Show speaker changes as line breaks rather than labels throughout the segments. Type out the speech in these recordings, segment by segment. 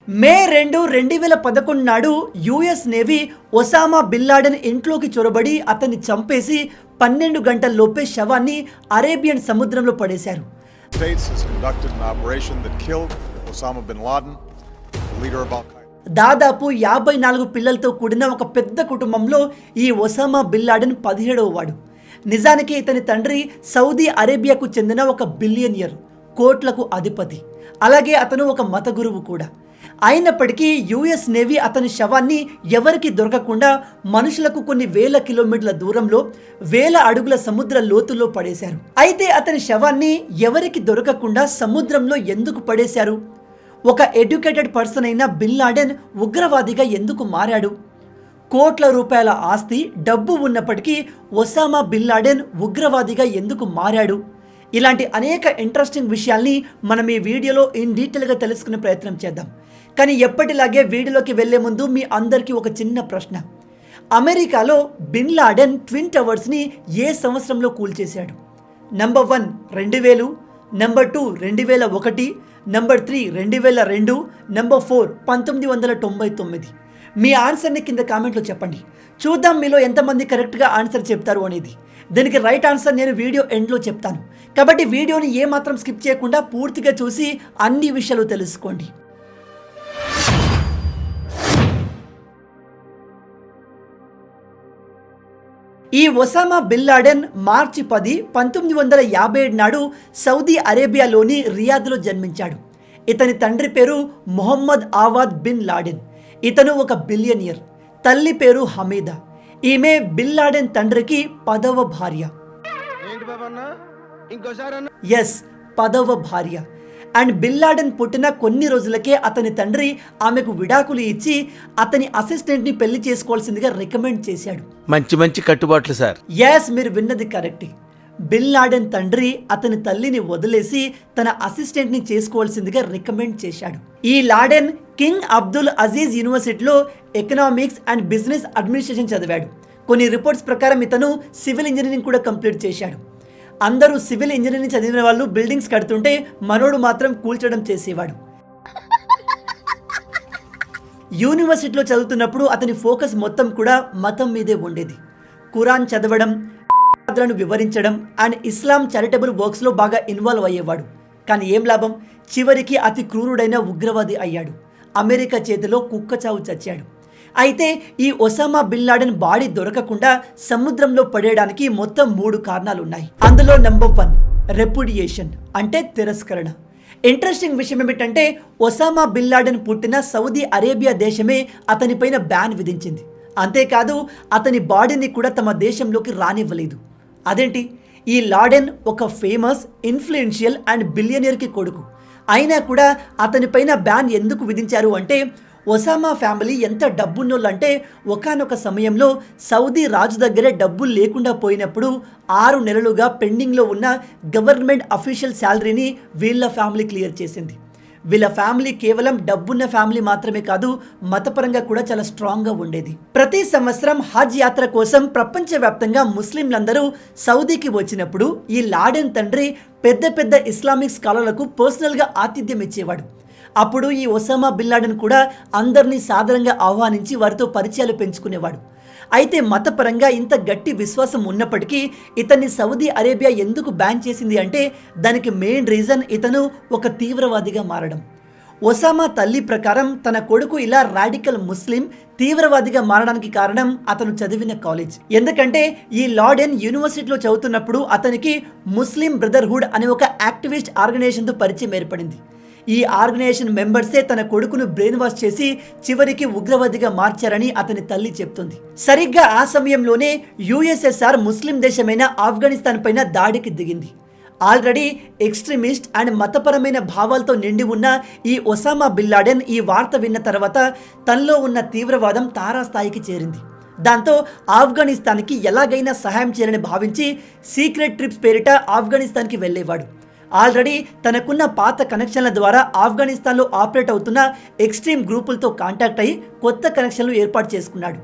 మే 2, 2011 నాడు US navy Osama bin Laden ఇంట్లోకి చొరబడి అతన్ని చంపేసి 12 గంటల్లోపే శవాన్ని అరేబియన్ సముద్రంలో పడేశారు. దాదాపు 54 పిల్లలతో కూడిన ఒక పెద్ద కుటుంబంలో ఈ ఒసామా బిన్ లాడెన్ 17వ వాడు. నిజానికి ఇతని తండ్రి సౌదీ అరేబియాకు చెందిన ఒక బిలియనియర్, కోట్లకు అధిపతి. అలాగే అతను ఒక మత గురువు కూడా. అయినప్పటికీ యుఎస్ నేవీ అతని శవాన్ని ఎవరికి దొరకకుండా మనుషులకు కొన్ని వేల కిలోమీటర్ల దూరంలో వేల అడుగుల సముద్ర లోతుల్లో పడేశారు. అయితే అతని శవాన్ని ఎవరికి దొరకకుండా సముద్రంలో ఎందుకు పడేశారు? ఒక ఎడ్యుకేటెడ్ పర్సన్ అయిన బిన్ లాడెన్ ఉగ్రవాదిగా ఎందుకు మారాడు? కోట్ల రూపాయల ఆస్తి, డబ్బు ఉన్నప్పటికీ ఒసామా బిన్ లాడెన్ ఉగ్రవాదిగా ఎందుకు మారాడు? ఇలాంటి అనేక ఇంట్రెస్టింగ్ విషయాల్ని మనం ఈ వీడియోలో ఇన్ డీటెయిల్గా తెలుసుకునే ప్రయత్నం చేద్దాం. కానీ ఎప్పటిలాగే వీడియోలోకి వెళ్లే ముందు మీ అందరికీ ఒక చిన్న ప్రశ్న. అమెరికాలో బిన్ లాడెన్ ట్విన్ టవర్స్ని ఏ సంవత్సరంలో కూల్చేశాడు? Number 1 2000, number 2 2001, number 3 2002, number 4 1999. మీ ఆన్సర్ని కింద కామెంట్లో చెప్పండి. చూద్దాం మీలో ఎంతమంది కరెక్ట్గా ఆన్సర్ చెప్తారు అనేది. దీనికి రైట్ ఆన్సర్ నేను వీడియో ఎండ్లో చెప్తాను. కాబట్టి వీడియోని ఏమాత్రం స్కిప్ చేయకుండా పూర్తిగా చూసి అన్ని విషయాలు తెలుసుకోండి. ఈ ఒసామా బిన్ లాడెన్ మార్చి 10, 1957 నాడు సౌదీ అరేబియాలోని రియాద్లో జన్మించాడు. ఇతని తండ్రి పేరు మొహమ్మద్ ఆవాద్ బిన్ లాడెన్. ఇతను ఒక బిలియనియర్. తల్లి పేరు హమీదా. ఈమె బిన్ లాడెన్ తండ్రికి 10వ భార్య. ఎస్, 10వ భార్య. అండ్ బిన్ లాడెన్ పుట్టిన కొన్ని రోజులకే అతని తండ్రి ఆమెకు విడాకులు ఇచ్చి అతని అసిస్టెంట్ని పెళ్లి చేసుకోవాల్సిందిగా రికమెండ్ చేశాడు.
మంచి కట్టుబాట్లు సార్.
ఎస్, మీరు విన్నది కరెక్ట్. బిన్ లాడెన్ తండ్రి అతని తల్లిని వదిలేసి తన అసిస్టెంట్ని చేసుకోవాల్సిందిగా రికమెండ్ చేశాడు. ఈ లాడెన్ కింగ్ అబ్దుల్ అజీజ్ యూనివర్సిటీలో ఎకనామిక్స్ అండ్ బిజినెస్ అడ్మినిస్ట్రేషన్ చదివాడు. కొన్ని రిపోర్ట్స్ ప్రకారం ఇతను సివిల్ ఇంజనీరింగ్ కూడా కంప్లీట్ చేశాడు. అందరూ సివిల్ ఇంజనీరింగ్ చదివిన వాళ్ళు బిల్డింగ్స్ కడుతుంటే మనోడు మాత్రం కూల్చడం చేసేవాడు. యూనివర్సిటీలో చదువుతున్నప్పుడు అతని ఫోకస్ మొత్తం కూడా మతం మీదే ఉండేది. ఖురాన్ చదవడం, వివరించడం అండ్ ఇస్లాం చారిటబుల్ వర్క్స్లో బాగా ఇన్వాల్వ్ అయ్యేవాడు. కానీ ఏం లాభం, చివరికి అతి క్రూరుడైన ఉగ్రవాది అయ్యాడు. అమెరికా చేతిలో కుక్క చావు చచ్చాడు. అయితే ఈ ఒసామా బిన్ లాడెన్ బాడీ దొరకకుండా సముద్రంలో పడేయడానికి మొత్తం 3 కారణాలు ఉన్నాయి. అందులో నంబర్ 1 రెప్యుడియేషన్, అంటే తిరస్కరణ. ఇంట్రెస్టింగ్ విషయం ఏమిటంటే ఒసామా బిన్ లాడెన్ పుట్టిన సౌదీ అరేబియా దేశమే అతనిపైన బ్యాన్ విధించింది. అంతేకాదు అతని బాడీని కూడా తమ దేశంలోకి రానివ్వలేదు. అదేంటి? ఈ లాడెన్ ఒక ఫేమస్, ఇన్ఫ్లుయెన్షియల్ అండ్ బిలియనియర్కి కొడుకు. అయినా కూడా అతనిపైన బ్యాన్ ఎందుకు విధించారు అంటే ఒసామా ఫ్యామిలీ ఎంత డబ్బున్నోళ్ళంటే ఒకానొక సమయంలో సౌదీ రాజు దగ్గరే డబ్బులు లేకుండా పోయినప్పుడు 6 నెలలుగా పెండింగ్లో ఉన్న గవర్నమెంట్ అఫీషియల్ శాలరీని వీళ్ళ ఫ్యామిలీ క్లియర్ చేసింది. వీళ్ళ ఫ్యామిలీ కేవలం డబ్బున్న ఫ్యామిలీ మాత్రమే కాదు, మతపరంగా కూడా చాలా స్ట్రాంగ్గా ఉండేది. ప్రతి సంవత్సరం హజ్ యాత్ర కోసం ప్రపంచవ్యాప్తంగా ముస్లింలందరూ సౌదీకి వచ్చినప్పుడు ఈ లాడెన్ తండ్రి పెద్ద ఇస్లామిక్ స్కాలర్లకు పర్సనల్గా ఆతిథ్యం ఇచ్చేవాడు. అప్పుడు ఈ ఒసామా బిన్ లాడెన్ కూడా అందరినీ సాధారణంగా ఆహ్వానించి వారితో పరిచయాలు పెంచుకునేవాడు. అయితే మతపరంగా ఇంత గట్టి విశ్వాసం ఉన్నప్పటికీ ఇతన్ని సౌదీ అరేబియా ఎందుకు బ్యాన్ చేసింది అంటే దానికి మెయిన్ రీజన్ ఇతను ఒక తీవ్రవాదిగా మారడం. ఒసామా తల్లి ప్రకారం తన కొడుకు ఇలా రాడికల్ ముస్లిం తీవ్రవాదిగా మారడానికి కారణం అతను చదివిన కాలేజ్. ఎందుకంటే ఈ లాడెన్ యూనివర్సిటీలో చదువుతున్నప్పుడు అతనికి ముస్లిం బ్రదర్హుడ్ అనే ఒక యాక్టివిస్ట్ ఆర్గనైజేషన్తో పరిచయం ఏర్పడింది. ఈ ఆర్గనైజేషన్ మెంబర్సే తన కొడుకును బ్రెయిన్ వాష్ చేసి చివరికి ఉగ్రవాదిగా మార్చారని అతని తల్లి చెప్తుంది. సరిగ్గా ఆ సమయంలోనే యుఎస్ఎస్ఆర్ ముస్లిం దేశమైన ఆఫ్ఘనిస్తాన్ పైన దాడికి దిగింది. ఆల్రెడీ ఎక్స్ట్రీమిస్ట్ అండ్ మతపరమైన భావాలతో నిండి ఉన్న ఈ ఒసామా బిన్ లాడెన్ ఈ వార్త విన్న తర్వాత తనలో ఉన్న తీవ్రవాదం తారాస్థాయికి చేరింది. దాంతో ఆఫ్ఘనిస్తాన్కి ఎలాగైనా సహాయం చేయాలని భావించి సీక్రెట్ ట్రిప్స్ పేరిట ఆఫ్ఘనిస్తాన్కి వెళ్ళేవాడు. ఆల్రెడీ తనకున్న పాత కనెక్షన్ల ద్వారా ఆఫ్ఘనిస్తాన్లో ఆపరేట్ అవుతున్న ఎక్స్ట్రీమ్ గ్రూపులతో కాంటాక్ట్ అయ్యి కొత్త కనెక్షన్లు ఏర్పాటు చేసుకున్నాడు.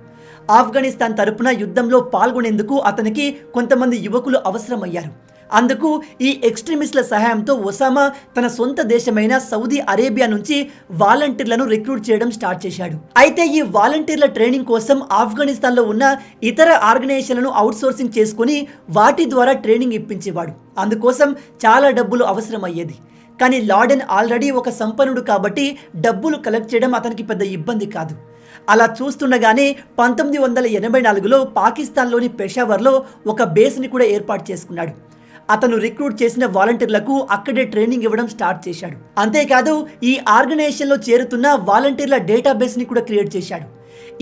ఆఫ్ఘనిస్తాన్ తరపున యుద్ధంలో పాల్గొనేందుకు అతనికి కొంతమంది యువకులు అవసరమయ్యారు. అందుకు ఈ ఎక్స్ట్రీమిస్టుల సహాయంతో ఒసామా తన సొంత దేశమైన సౌదీ అరేబియా నుంచి వాలంటీర్లను రిక్రూట్ చేయడం స్టార్ట్ చేశాడు. అయితే ఈ వాలంటీర్ల ట్రైనింగ్ కోసం ఆఫ్ఘనిస్తాన్లో ఉన్న ఇతర ఆర్గనైజేషన్లను అవుట్సోర్సింగ్ చేసుకుని వాటి ద్వారా ట్రైనింగ్ ఇప్పించేవాడు. అందుకోసం చాలా డబ్బులు అవసరమయ్యేది. కానీ లాడెన్ ఆల్రెడీ ఒక సంపన్నుడు కాబట్టి డబ్బులు కలెక్ట్ చేయడం అతనికి పెద్ద ఇబ్బంది కాదు. అలా చూస్తుండగానే 1984లో పాకిస్తాన్లోని పెషావర్లో ఒక బేస్ని కూడా ఏర్పాటు చేసుకున్నాడు. అతను రిక్రూట్ చేసిన వాలంటీర్లకు అక్కడే ట్రైనింగ్ ఇవ్వడం స్టార్ట్ చేశాడు. అంతేకాదు ఈ ఆర్గనైజేషన్లో చేరుతున్న వాలంటీర్ల డేటాబేస్ని కూడా క్రియేట్ చేశాడు.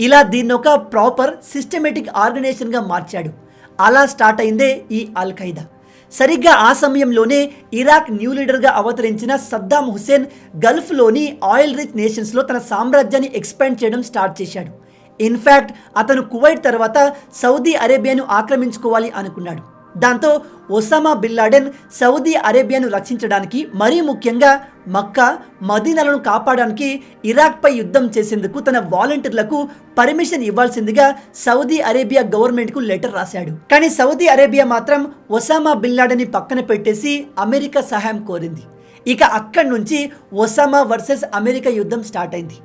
ఇలా దీన్ని ఒక ప్రాపర్ సిస్టమేటిక్ ఆర్గనైజేషన్గా మార్చాడు. అలా స్టార్ట్ అయిందే ఈ అల్ ఖైదా. సరిగ్గా ఆ సమయంలోనే ఇరాక్ న్యూ లీడర్గా అవతరించిన సద్దాం హుస్సేన్ గల్ఫ్లోని ఆయిల్ రిచ్ నేషన్స్లో తన సామ్రాజ్యాన్ని ఎక్స్పాండ్ చేయడం స్టార్ట్ చేశాడు. ఇన్ఫ్యాక్ట్ అతను కువైట్ తర్వాత సౌదీ అరేబియాను ఆక్రమించుకోవాలి అనుకున్నాడు. దాంతో ఒసామా బిన్ లాడెన్ సౌదీ అరేబియాను రక్షించడానికి, మరీ ముఖ్యంగా మక్కా, మదీనాలను కాపాడడానికి ఇరాక్పై యుద్ధం చేసేందుకు తన వాలంటీర్లకు పర్మిషన్ ఇవ్వాల్సిందిగా సౌదీ అరేబియా గవర్నమెంట్కు లెటర్ రాశాడు. కానీ సౌదీ అరేబియా మాత్రం ఒసామా బిన్ లాడెన్ని పక్కన పెట్టేసి అమెరికా సహాయం కోరింది. ఇక అక్కడి నుంచి ఒసామా వర్సెస్ అమెరికా యుద్ధం స్టార్ట్ అయింది.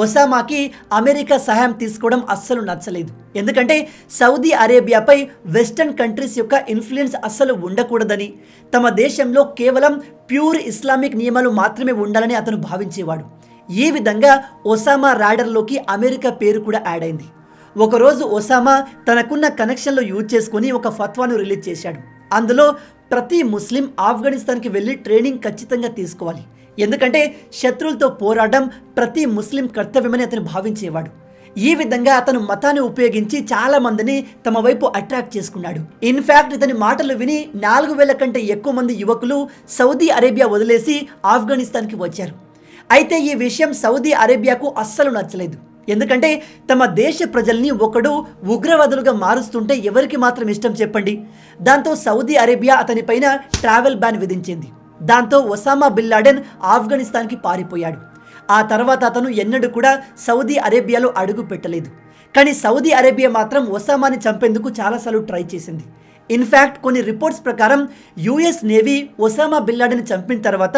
ఒసామాకి అమెరికా సహాయం తీసుకోవడం అస్సలు నచ్చలేదు. ఎందుకంటే సౌదీ అరేబియాపై వెస్టర్న్ కంట్రీస్ యొక్క ఇన్ఫ్లుయెన్స్ అస్సలు ఉండకూడదని, తమ దేశంలో కేవలం ప్యూర్ ఇస్లామిక్ నియమాలు మాత్రమే ఉండాలని అతను భావించేవాడు. ఈ విధంగా ఒసామా రాడర్లోకి అమెరికా పేరు కూడా యాడ్ అయింది. ఒకరోజు ఒసామా తనకున్న కనెక్షన్లో యూజ్ చేసుకుని ఒక ఫత్వాను రిలీజ్ చేశాడు. అందులో ప్రతి ముస్లిం ఆఫ్ఘనిస్తాన్కి వెళ్ళి ట్రైనింగ్ ఖచ్చితంగా తీసుకోవాలి, ఎందుకంటే శత్రువులతో పోరాడడం ప్రతి ముస్లిం కర్తవ్యమని అతను భావించేవాడు. ఈ విధంగా అతను మతాన్ని ఉపయోగించి చాలా మందిని తమ వైపు అట్రాక్ట్ చేసుకున్నాడు. ఇన్ఫ్యాక్ట్ ఇతని మాటలు విని 4000 కంటే ఎక్కువ మంది యువకులు సౌదీ అరేబియా వదిలేసి ఆఫ్ఘనిస్తాన్కి వచ్చారు. అయితే ఈ విషయం సౌదీ అరేబియాకు అస్సలు నచ్చలేదు. ఎందుకంటే తమ దేశ ప్రజల్ని ఒకడు ఉగ్రవాదులుగా మారుస్తుంటే ఎవరికి మాత్రం ఇష్టం చెప్పండి. దాంతో సౌదీ అరేబియా అతనిపైన ట్రావెల్ బ్యాన్ విధించింది. దాంతో ఒసామా బిన్ లాడెన్ ఆఫ్ఘనిస్తాన్కి పారిపోయాడు. ఆ తర్వాత అతను ఎన్నడూ కూడా సౌదీ అరేబియాలో అడుగు పెట్టలేదు. కానీ సౌదీ అరేబియా మాత్రం ఒసామాని చంపేందుకు చాలాసార్లు ట్రై చేసింది. ఇన్ఫ్యాక్ట్ కొన్ని రిపోర్ట్స్ ప్రకారం US navy Osama bin Laden చంపిన తర్వాత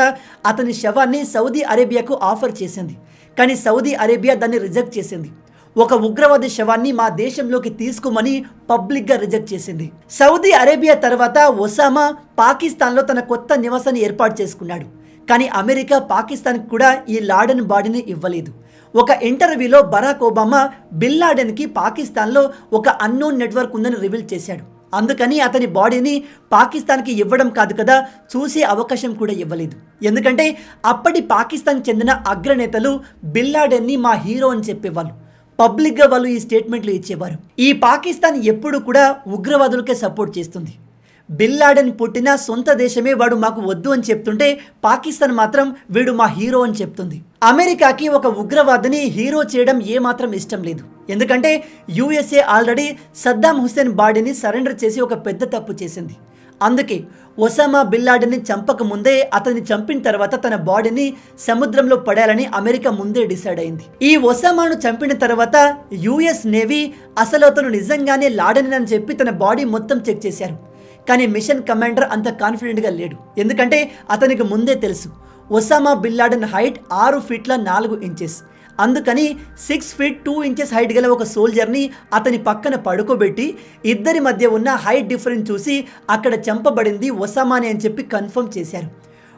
అతని శవాన్ని సౌదీ అరేబియాకు ఆఫర్ చేసింది. కానీ సౌదీ అరేబియా దాన్ని రిజెక్ట్ చేసింది. ఒక ఉగ్రవాది శవాన్ని మా దేశంలోకి తీసుకోమని పబ్లిక్గా రిజెక్ట్ చేసింది. సౌదీ అరేబియా తర్వాత ఒసామా పాకిస్తాన్లో తన కొత్త నివాసాన్ని ఏర్పాటు చేసుకున్నాడు. కానీ అమెరికా పాకిస్తాన్కి కూడా ఈ లాడెన్ బాడీని ఇవ్వలేదు. ఒక ఇంటర్వ్యూలో బరాక్ ఒబామా బిన్ లాడెన్కి పాకిస్తాన్లో ఒక అన్నోన్ నెట్వర్క్ ఉందని రివీల్ చేశాడు. అందుకని అతని బాడీని పాకిస్తాన్కి ఇవ్వడం కాదు కదా, చూసే అవకాశం కూడా ఇవ్వలేదు. ఎందుకంటే అప్పటి పాకిస్తాన్కి చెందిన అగ్రనేతలు బిన్ లాడెన్ని మా హీరో అని చెప్పేవాళ్ళు. పబ్లిక్గా వాళ్ళు ఈ స్టేట్మెంట్లు ఇచ్చేవారు. ఈ పాకిస్తాన్ ఎప్పుడు కూడా ఉగ్రవాదులకే సపోర్ట్ చేస్తుంది. బిన్ లాడెన్ పుట్టిన సొంత దేశమే వాడు మాకు వద్దు అని చెప్తుంటే పాకిస్తాన్ మాత్రం వీడు మా హీరో అని చెప్తుంది. అమెరికాకి ఒక ఉగ్రవాదిని హీరో చేయడం ఏమాత్రం ఇష్టం లేదు. ఎందుకంటే యుఎస్ఏ ఆల్రెడీ సద్దాం హుస్సేన్ బాడీని సరెండర్ చేసి ఒక పెద్ద తప్పు చేసింది. అందుకే ఒసామా బిన్ లాడెన్ని చంపక ముందే అతన్ని చంపిన తర్వాత తన బాడీని సముద్రంలో పడేయాలని అమెరికా ముందే డిసైడ్ అయింది. ఈ ఒసామాను చంపిన తర్వాత యుఎస్ నేవీ అసలు అతను నిజంగానే లాడెన్ అని చెప్పి తన బాడీ మొత్తం చెక్ చేశారు. కానీ మిషన్ కమాండర్ అంత కాన్ఫిడెంట్గా లేడు. ఎందుకంటే అతనికి ముందే తెలుసు ఒసామా బిన్ లాడెన్ హైట్ 6 ఫీట్ల 4 ఇంచెస్. అందుకని 6 ఫీట్ 2 ఇంచెస్ హైట్ గల ఒక సోల్జర్ని అతని పక్కన పడుకోబెట్టి ఇద్దరి మధ్య ఉన్న హైట్ డిఫరెన్స్ చూసి అక్కడ చంపబడింది ఒసామానే అని చెప్పి కన్ఫర్మ్ చేశారు.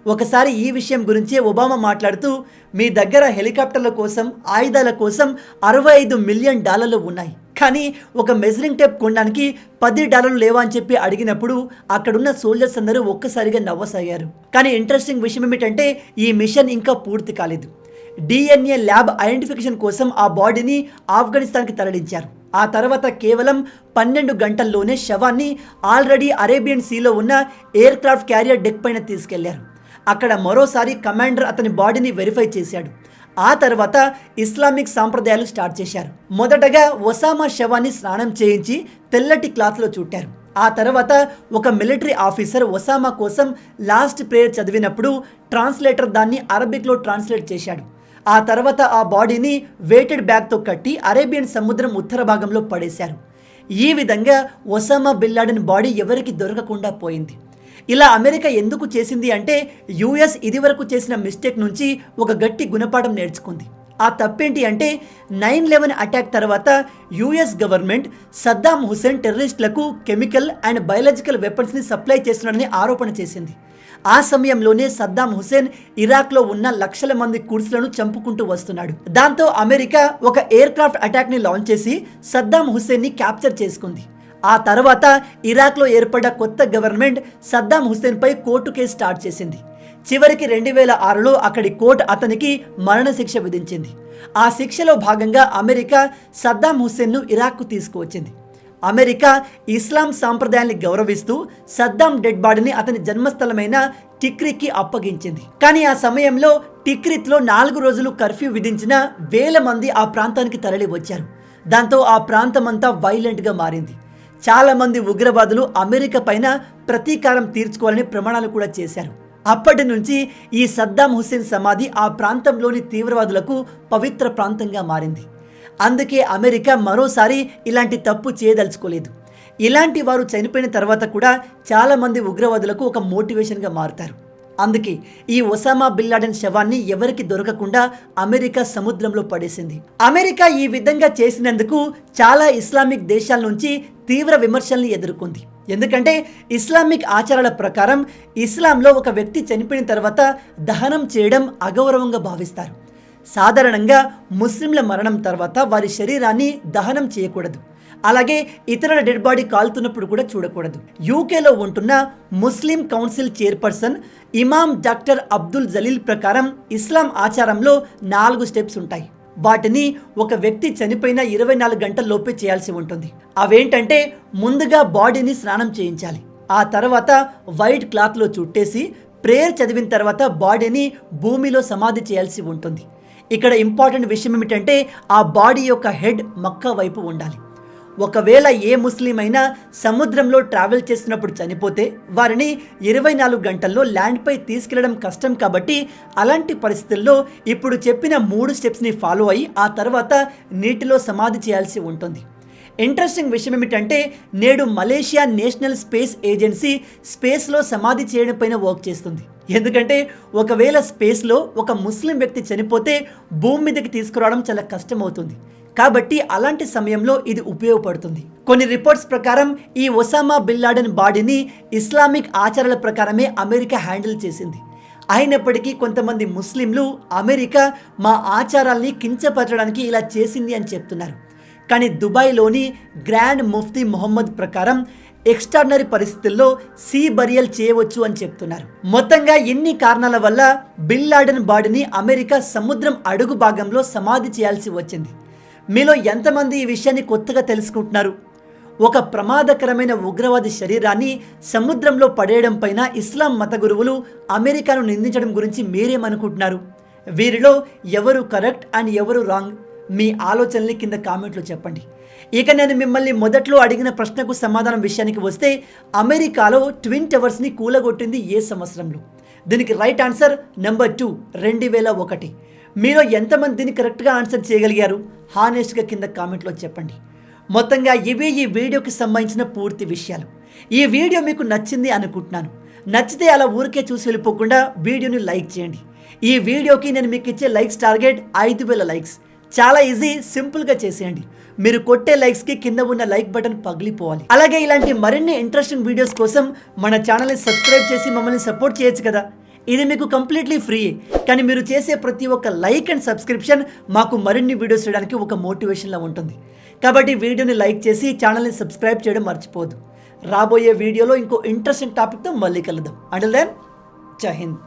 ఒకసారి ఈ విషయం గురించే ఒబామా మాట్లాడుతూ, మీ దగ్గర హెలికాప్టర్ల కోసం, ఆయుధాల కోసం $65 మిలియన్ ఉన్నాయి, కానీ ఒక మెజరింగ్ టేప్ కొనడానికి $10 లేవా అని చెప్పి అడిగినప్పుడు అక్కడున్న సోల్జర్స్ అందరూ ఒక్కసారిగా నవ్వసాగారు. కానీ ఇంట్రెస్టింగ్ విషయం ఏమిటంటే ఈ మిషన్ ఇంకా పూర్తి కాలేదు. DNA ల్యాబ్ ఐడెంటిఫికేషన్ కోసం ఆ బాడీని ఆఫ్ఘనిస్తాన్కి తరలించారు. ఆ తర్వాత కేవలం 12 గంటల్లోనే శవాన్ని ఆల్రెడీ అరేబియన్ సీలో ఉన్న ఎయిర్ క్రాఫ్ట్ క్యారియర్ డెక్ పైన తీసుకెళ్లారు. అక్కడ మరోసారి కమాండర్ అతని బాడీని వెరిఫై చేశాడు. ఆ తర్వాత ఇస్లామిక్ సాంప్రదాయాలు స్టార్ట్ చేశారు. మొదటగా ఒసామా శవాన్ని స్నానం చేయించి తెల్లటి క్లాత్లో చుట్టారు. ఆ తర్వాత ఒక మిలిటరీ ఆఫీసర్ ఒసామా కోసం లాస్ట్ ప్రేయర్ చదివినప్పుడు ట్రాన్స్లేటర్ దాన్ని అరబిక్లో ట్రాన్స్లేట్ చేశాడు. ఆ తర్వాత ఆ బాడీని వెయిటెడ్ బ్యాగ్తో కట్టి అరేబియన్ సముద్రం ఉత్తర భాగంలో పడేశారు. ఈ విధంగా ఒసామా బిన్ లాడెన్ బాడీ ఎవరికి దొరకకుండా పోయింది. ఇలా అమెరికా ఎందుకు చేసింది అంటే యుఎస్ ఇదివరకు చేసిన మిస్టేక్ నుంచి ఒక గట్టి గుణపాఠం నేర్చుకుంది. ఆ తప్పేంటి అంటే 9/11 అటాక్ తర్వాత యుఎస్ గవర్నమెంట్ సద్దాం హుస్సేన్ టెర్రరిస్టులకు కెమికల్ అండ్ బయలాజికల్ వెపన్స్ని సప్లై చేస్తున్నాడని ఆరోపణ చేసింది. ఆ సమయంలోనే సద్దాం హుస్సేన్ ఇరాక్లో ఉన్న లక్షల మంది కుర్ద్స్లను చంపుకుంటూ వస్తున్నాడు. దాంతో అమెరికా ఒక ఎయిర్ క్రాఫ్ట్ అటాక్ని లాంచ్ చేసి సద్దాం హుస్సేన్ని క్యాప్చర్ చేసుకుంది. ఆ తర్వాత ఇరాక్లో ఏర్పడ్డ కొత్త గవర్నమెంట్ సద్దాం హుస్సేన్పై కోర్టు కేసు స్టార్ట్ చేసింది. చివరికి 2006లో అక్కడి కోర్టు అతనికి మరణశిక్ష విధించింది. ఆ శిక్షలో భాగంగా అమెరికా సద్దాం హుస్సేన్ను ఇరాక్కు తీసుకువచ్చింది. అమెరికా ఇస్లాం సాంప్రదాయాన్ని గౌరవిస్తూ సద్దాం డెడ్ బాడీని అతని జన్మస్థలమైన టిక్రిత్కి అప్పగించింది. కానీ ఆ సమయంలో టిక్రిత్లో 4 రోజులు కర్ఫ్యూ విధించిన వేల మంది ఆ ప్రాంతానికి తరలి వచ్చారు. దాంతో ఆ ప్రాంతమంతా వైలెంట్గా మారింది. చాలా మంది ఉగ్రవాదులు అమెరికా పైన ప్రతీకారం తీర్చుకోవాలని ప్రమాణాలు కూడా చేశారు. అప్పటి నుంచి ఈ సద్దాం హుస్సేన్ సమాధి ఆ ప్రాంతంలోని తీవ్రవాదులకు పవిత్ర ప్రాంతంగా మారింది. అందుకే అమెరికా మరోసారి ఇలాంటి తప్పు చేయదలుచుకోలేదు. ఇలాంటి వారు చనిపోయిన తర్వాత కూడా చాలామంది ఉగ్రవాదులకు ఒక మోటివేషన్గా మారుతారు. అందుకే ఈ ఒసామా బిన్ లాడెన్ శవాన్ని ఎవరికి దొరకకుండా అమెరికా సముద్రంలో పడేసింది. అమెరికా ఈ విధంగా చేసినందుకు చాలా ఇస్లామిక్ దేశాల నుంచి తీవ్ర విమర్శల్ని ఎదుర్కొంది. ఎందుకంటే ఇస్లామిక్ ఆచారాల ప్రకారం ఇస్లాంలో ఒక వ్యక్తి చనిపోయిన తర్వాత దహనం చేయడం అగౌరవంగా భావిస్తారు. సాధారణంగా ముస్లింల మరణం తర్వాత వారి శరీరాన్ని దహనం చేయకూడదు. అలాగే ఇతరుల డెడ్ బాడీ కాలుతున్నప్పుడు కూడా చూడకూడదు. యూకేలో ఉంటున్న ముస్లిం కౌన్సిల్ చైర్పర్సన్ ఇమాం డాక్టర్ అబ్దుల్ జలీల్ ప్రకారం ఇస్లాం ఆచారంలో 4 స్టెప్స్ ఉంటాయి. వాటిని ఒక వ్యక్తి చనిపోయిన 24 గంటల లోపే చేయాల్సి ఉంటుంది. అవేంటంటే ముందుగా బాడీని స్నానం చేయించాలి. ఆ తర్వాత వైట్ క్లాత్లో చుట్టేసి ప్రేయర్ చదివిన తర్వాత బాడీని భూమిలో సమాధి చేయాల్సి ఉంటుంది. ఇక్కడ ఇంపార్టెంట్ విషయం ఏమిటంటే ఆ బాడీ యొక్క హెడ్ మక్కా వైపు ఉండాలి. ఒకవేళ ఏ ముస్లిం అయినా సముద్రంలో ట్రావెల్ చేస్తున్నప్పుడు చనిపోతే వారిని 24 గంటల్లో ల్యాండ్పై తీసుకెళ్లడం కష్టం. కాబట్టి అలాంటి పరిస్థితుల్లో ఇప్పుడు చెప్పిన 3 స్టెప్స్ని ఫాలో అయ్యి ఆ తర్వాత నీటిలో సమాధి చేయాల్సి ఉంటుంది. ఇంట్రెస్టింగ్ విషయం ఏమిటంటే నేడు మలేషియా నేషనల్ స్పేస్ ఏజెన్సీ స్పేస్లో సమాధి చేయడం పైన వర్క్ చేస్తుంది. ఎందుకంటే ఒకవేళ స్పేస్లో ఒక ముస్లిం వ్యక్తి చనిపోతే భూమి మీదకి తీసుకురావడం చాలా కష్టం అవుతుంది. కాబట్టి అలాంటి సమయంలో ఇది ఉపయోగపడుతుంది. కొన్ని రిపోర్ట్స్ ప్రకారం ఈ ఒసామా బిన్ లాడెన్ బాడీని ఇస్లామిక్ ఆచారాల ప్రకారమే అమెరికా హ్యాండిల్ చేసింది. అయినప్పటికీ కొంతమంది ముస్లింలు అమెరికా మా ఆచారాల్ని కించపరచడానికి ఇలా చేసింది అని చెప్తున్నారు. కానీ దుబాయ్లోని గ్రాండ్ ముఫ్తీ మొహమ్మద్ ప్రకారం ఎక్స్ట్రాడినరీ పరిస్థితుల్లో సీ బరియల్ చేయవచ్చు అని చెప్తున్నారు. మొత్తంగా ఎన్ని కారణాల వల్ల బిన్ లాడెన్ బాడీని అమెరికా సముద్రం అడుగు భాగంలో సమాధి చేయాల్సి వచ్చింది. మీలో ఎంతమంది ఈ విషయాన్ని కొత్తగా తెలుసుకుంటున్నారు? ఒక ప్రమాదకరమైన ఉగ్రవాది శరీరాన్ని సముద్రంలో పడేయడం పైన ఇస్లాం మత గురువులు అమెరికాను నిందించడం గురించి మీరేమనుకుంటున్నారు? వీరిలో ఎవరు కరెక్ట్ అండ్ ఎవరు రాంగ్? మీ ఆలోచనల్ని కింద కామెంట్లో చెప్పండి. ఇక నేను మిమ్మల్ని మొదట్లో అడిగిన ప్రశ్నకు సమాధానం విషయానికి వస్తే అమెరికాలో ట్విన్ టవర్స్ని కూలగొట్టింది ఏ సంవత్సరంలో? దీనికి రైట్ ఆన్సర్ నెంబర్ 2 2001. మీలో ఎంతమంది దీన్ని కరెక్ట్గా ఆన్సర్ చేయగలిగారు? హానెస్ట్గా కింద కామెంట్లో చెప్పండి. మొత్తంగా ఇవే ఈ వీడియోకి సంబంధించిన పూర్తి విషయాలు. ఈ వీడియో మీకు నచ్చింది అనుకుంటున్నాను. నచ్చితే అలా ఊరికే చూసి వెళ్ళిపోకుండా వీడియోని లైక్ చేయండి. ఈ వీడియోకి నేను మీకు ఇచ్చే లైక్స్ టార్గెట్ 5000 లైక్స్. చాలా ఈజీ, సింపుల్గా చేసేయండి. మీరు కొట్టే లైక్స్కి కింద ఉన్న లైక్ బటన్ పగిలిపోవాలి. అలాగే ఇలాంటి మరిన్ని ఇంట్రెస్టింగ్ వీడియోస్ కోసం మన ఛానల్ని సబ్స్క్రైబ్ చేసి మమ్మల్ని సపోర్ట్ చేయొచ్చు కదా. ఇది మీకు కంప్లీట్లీ ఫ్రీ. కానీ మీరు చేసే ప్రతి ఒక్క లైక్ అండ్ సబ్స్క్రిప్షన్ మాకు మరిన్ని వీడియోస్ చేయడానికి ఒక మోటివేషన్లా ఉంటుంది. కాబట్టి వీడియోని లైక్ చేసి ఛానల్ని సబ్స్క్రైబ్ చేయడం మర్చిపోవద్దు. రాబోయే వీడియోలో ఇంకో ఇంట్రెస్టింగ్ టాపిక్తో మళ్ళీ కలుద్దాం. అంటిల్ దెన్, జై హింద్.